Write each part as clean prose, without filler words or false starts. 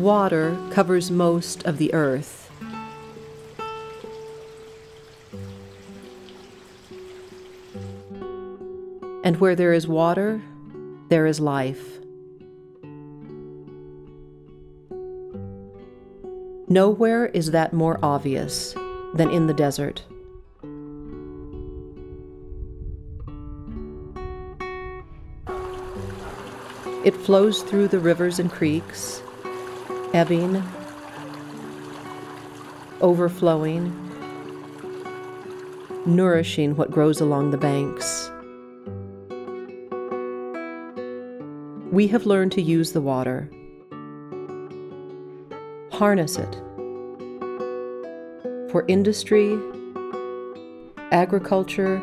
Water covers most of the earth. And where there is water, there is life. Nowhere is that more obvious than in the desert. It flows through the rivers and creeks, ebbing, overflowing, nourishing what grows along the banks. We have learned to use the water, harness it for industry, agriculture,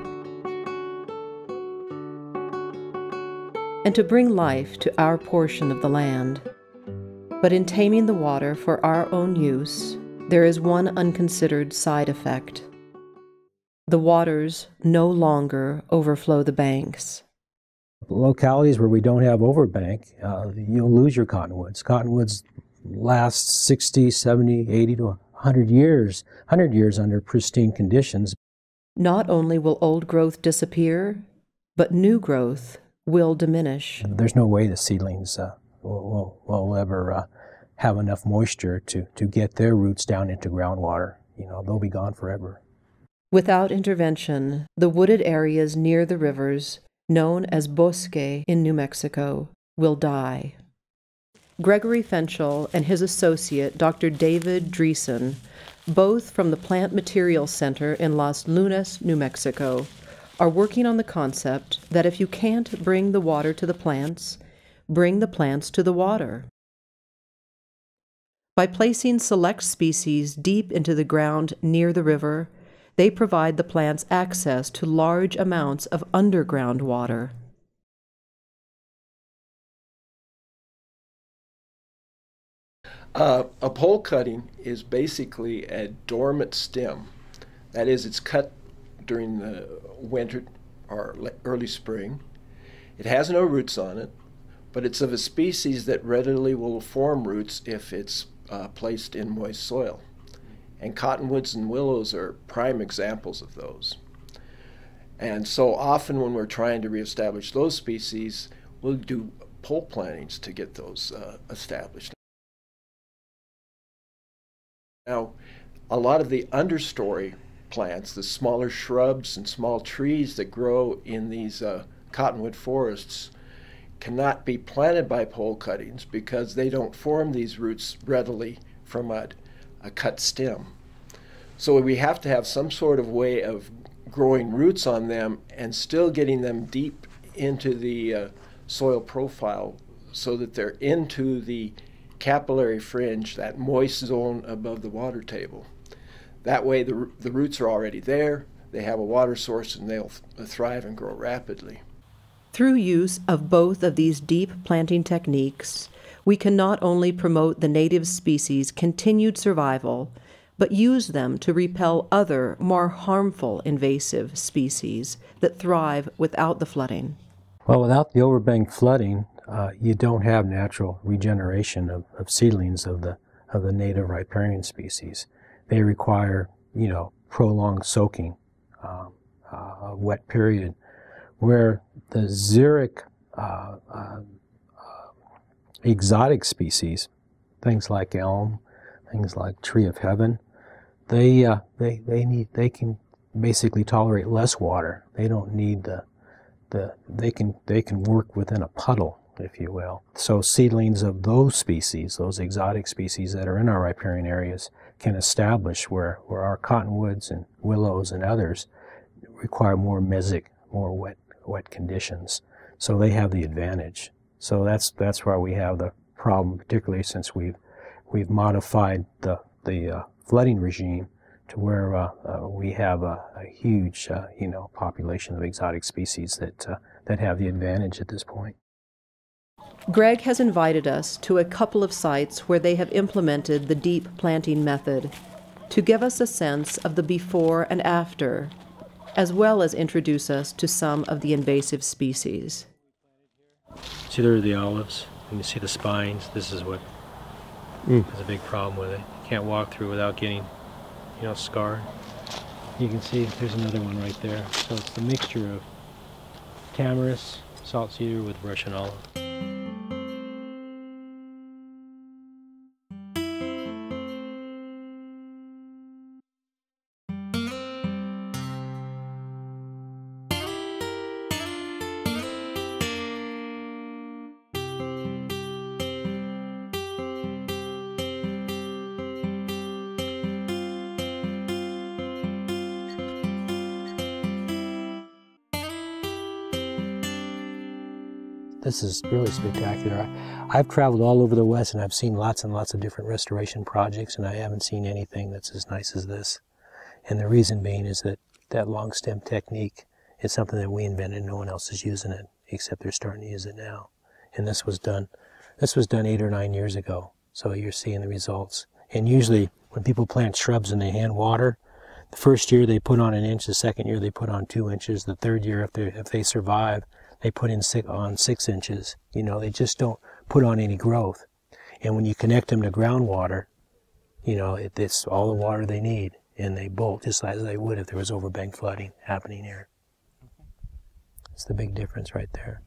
and to bring life to our portion of the land. But in taming the water for our own use, there is one unconsidered side effect. The waters no longer overflow the banks. Localities where we don't have overbank, you'll lose your cottonwoods. Cottonwoods last 60, 70, 80 to 100 years under pristine conditions. Not only will old growth disappear, but new growth will diminish. There's no way the seedlings will ever have enough moisture to get their roots down into groundwater. They'll be gone forever. Without intervention, the wooded areas near the rivers, known as Bosque in New Mexico, will die. Gregory Fenchel and his associate, Dr. David Dreesen, both from the Plant Materials Center in Las Lunas, New Mexico, are working on the concept that if you can't bring the water to the plants, bring the plants to the water. By placing select species deep into the ground near the river, they provide the plants access to large amounts of underground water. A pole cutting is basically a dormant stem. That is, it's cut during the winter or early spring. It has no roots on it, but it's of a species that readily will form roots if it's placed in moist soil. And cottonwoods and willows are prime examples of those. And so often when we're trying to reestablish those species, we'll do pole plantings to get those established. Now, a lot of the understory plants, the smaller shrubs and small trees that grow in these cottonwood forests, cannot be planted by pole cuttings because they don't form these roots readily from a cut stem. So we have to have some sort of way of growing roots on them and still getting them deep into the soil profile so that they're into the capillary fringe, that moist zone above the water table. That way the roots are already there, they have a water source, and they'll thrive and grow rapidly. Through use of both of these deep planting techniques, we can not only promote the native species' continued survival, but use them to repel other, more harmful invasive species that thrive without the flooding. Well, without the overbank flooding, you don't have natural regeneration of seedlings of the native riparian species. They require, prolonged soaking, a wet period, where the xeric exotic species, things like elm, things like tree of heaven, they can basically tolerate less water. They don't need they can work within a puddle, if you will. So seedlings of those species, those exotic species that are in our riparian areas, can establish where our cottonwoods and willows and others require more mesic, more wet conditions. So they have the advantage. So that's why we have the problem, particularly since we've modified the flooding regime to where we have a huge population of exotic species that have the advantage at this point. Greg has invited us to a couple of sites where they have implemented the deep planting method to give us a sense of the before and after, as well as introduce us to some of the invasive species. See, there are the olives, and you see the spines. This is what There's a big problem with it. You can't walk through without getting, scarred. You can see there's another one right there. So it's the mixture of tamarisk, salt cedar with Russian olive. This is really spectacular. I've traveled all over the West and I've seen lots and lots of different restoration projects, and I haven't seen anything that's as nice as this. And the reason being is that long stem technique is something that we invented. No one else is using it, except they're starting to use it now. And this was done 8 or 9 years ago. So you're seeing the results. And usually when people plant shrubs and they hand water, the first year they put on 1 inch, the second year they put on 2 inches, the third year if they survive, they put in on 6 inches. They just don't put on any growth. And when you connect them to groundwater, it's all the water they need, and they bolt just as they would if there was overbank flooding happening here. It's the big difference right there.